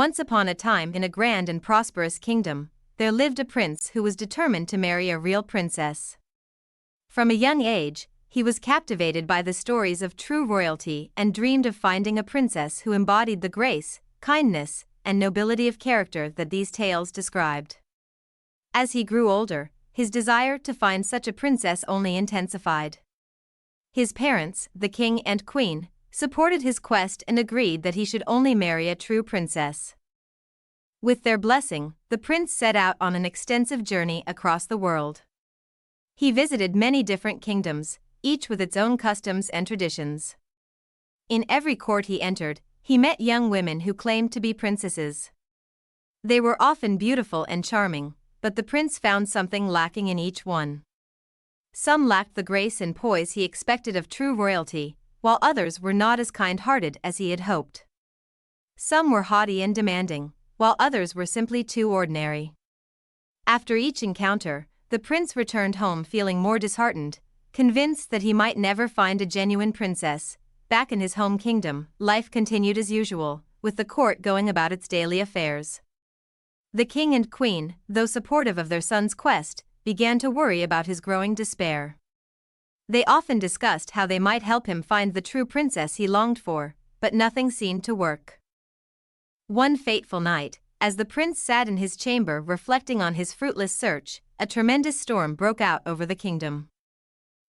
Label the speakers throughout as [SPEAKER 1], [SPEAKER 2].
[SPEAKER 1] Once upon a time in a grand and prosperous kingdom, there lived a prince who was determined to marry a real princess. From a young age, he was captivated by the stories of true royalty and dreamed of finding a princess who embodied the grace, kindness, and nobility of character that these tales described. As he grew older, his desire to find such a princess only intensified. His parents, the king and queen, supported his quest and agreed that he should only marry a true princess. With their blessing, the prince set out on an extensive journey across the world. He visited many different kingdoms, each with its own customs and traditions. In every court he entered, he met young women who claimed to be princesses. They were often beautiful and charming, but the prince found something lacking in each one. Some lacked the grace and poise he expected of true royalty, while others were not as kind-hearted as he had hoped. Some were haughty and demanding, while others were simply too ordinary. After each encounter, the prince returned home feeling more disheartened, convinced that he might never find a genuine princess. Back in his home kingdom, life continued as usual, with the court going about its daily affairs. The king and queen, though supportive of their son's quest, began to worry about his growing despair. They often discussed how they might help him find the true princess he longed for, but nothing seemed to work. One fateful night, as the prince sat in his chamber reflecting on his fruitless search, a tremendous storm broke out over the kingdom.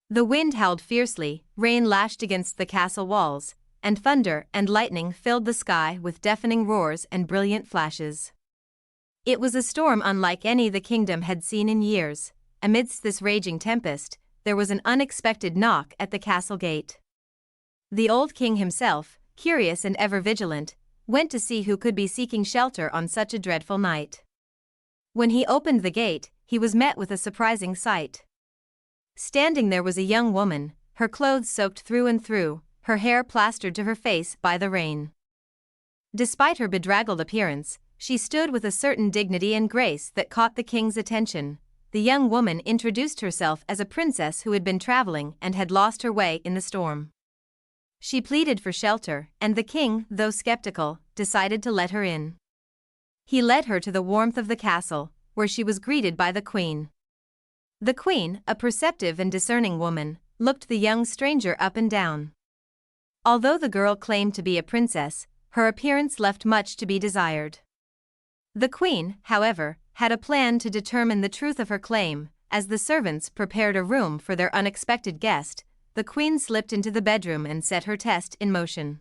[SPEAKER 1] The wind howled fiercely, rain lashed against the castle walls, and thunder and lightning filled the sky with deafening roars and brilliant flashes. It was a storm unlike any the kingdom had seen in years. Amidst this raging tempest, there was an unexpected knock at the castle gate. The old king himself, curious and ever vigilant, went to see who could be seeking shelter on such a dreadful night. When he opened the gate, he was met with a surprising sight. Standing there was a young woman, her clothes soaked through and through, her hair plastered to her face by the rain. Despite her bedraggled appearance, she stood with a certain dignity and grace that caught the king's attention. The young woman introduced herself as a princess who had been traveling and had lost her way in the storm. She pleaded for shelter, and the king, though skeptical, decided to let her in. He led her to the warmth of the castle, where she was greeted by the queen. The queen, a perceptive and discerning woman, looked the young stranger up and down. Although the girl claimed to be a princess, her appearance left much to be desired. The queen, however, had a plan to determine the truth of her claim. As the servants prepared a room for their unexpected guest, the queen slipped into the bedroom and set her test in motion.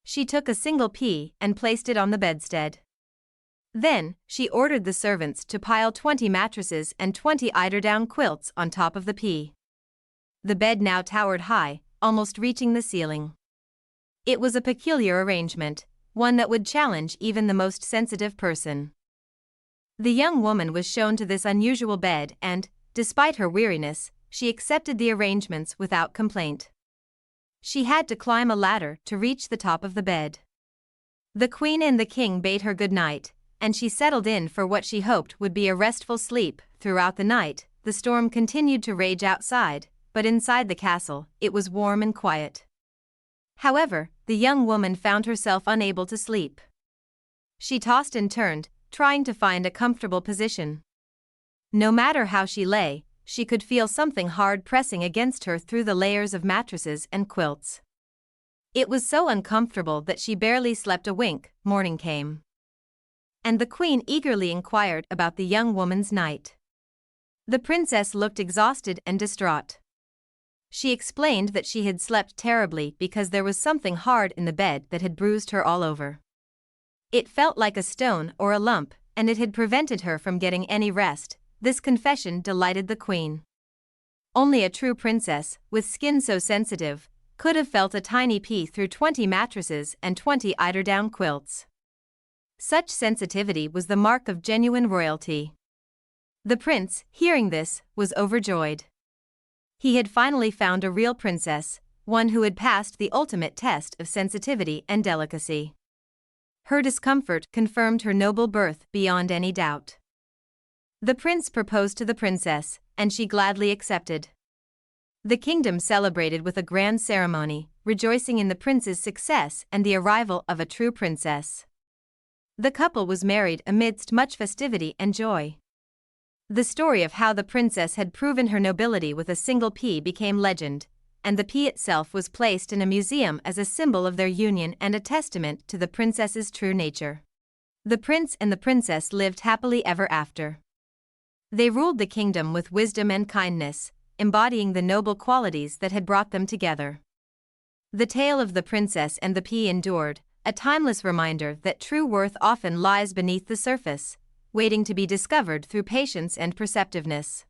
[SPEAKER 1] She took a single pea and placed it on the bedstead. Then, she ordered the servants to pile 20 mattresses and 20 eiderdown quilts on top of the pea. The bed now towered high, almost reaching the ceiling. It was a peculiar arrangement, one that would challenge even the most sensitive person. The young woman was shown to this unusual bed and, despite her weariness, she accepted the arrangements without complaint. She had to climb a ladder to reach the top of the bed. The queen and the king bade her good night, and she settled in for what she hoped would be a restful sleep. Throughout the night, the storm continued to rage outside, but inside the castle, it was warm and quiet. However, the young woman found herself unable to sleep. She tossed and turned, trying to find a comfortable position. No matter how she lay, she could feel something hard pressing against her through the layers of mattresses and quilts. It was so uncomfortable that she barely slept a wink. Morning came, and the queen eagerly inquired about the young woman's night. The princess looked exhausted and distraught. She explained that she had slept terribly because there was something hard in the bed that had bruised her all over. It felt like a stone or a lump, and it had prevented her from getting any rest. This confession delighted the queen. Only a true princess, with skin so sensitive, could have felt a tiny pea through 20 mattresses and 20 eiderdown quilts. Such sensitivity was the mark of genuine royalty. The prince, hearing this, was overjoyed. He had finally found a real princess, one who had passed the ultimate test of sensitivity and delicacy. Her discomfort confirmed her noble birth beyond any doubt. The prince proposed to the princess, and she gladly accepted. The kingdom celebrated with a grand ceremony, rejoicing in the prince's success and the arrival of a true princess. The couple was married amidst much festivity and joy. The story of how the princess had proven her nobility with a single pea became legend, and the pea itself was placed in a museum as a symbol of their union and a testament to the princess's true nature. The prince and the princess lived happily ever after. They ruled the kingdom with wisdom and kindness, embodying the noble qualities that had brought them together. The tale of the princess and the pea endured, a timeless reminder that true worth often lies beneath the surface, waiting to be discovered through patience and perceptiveness.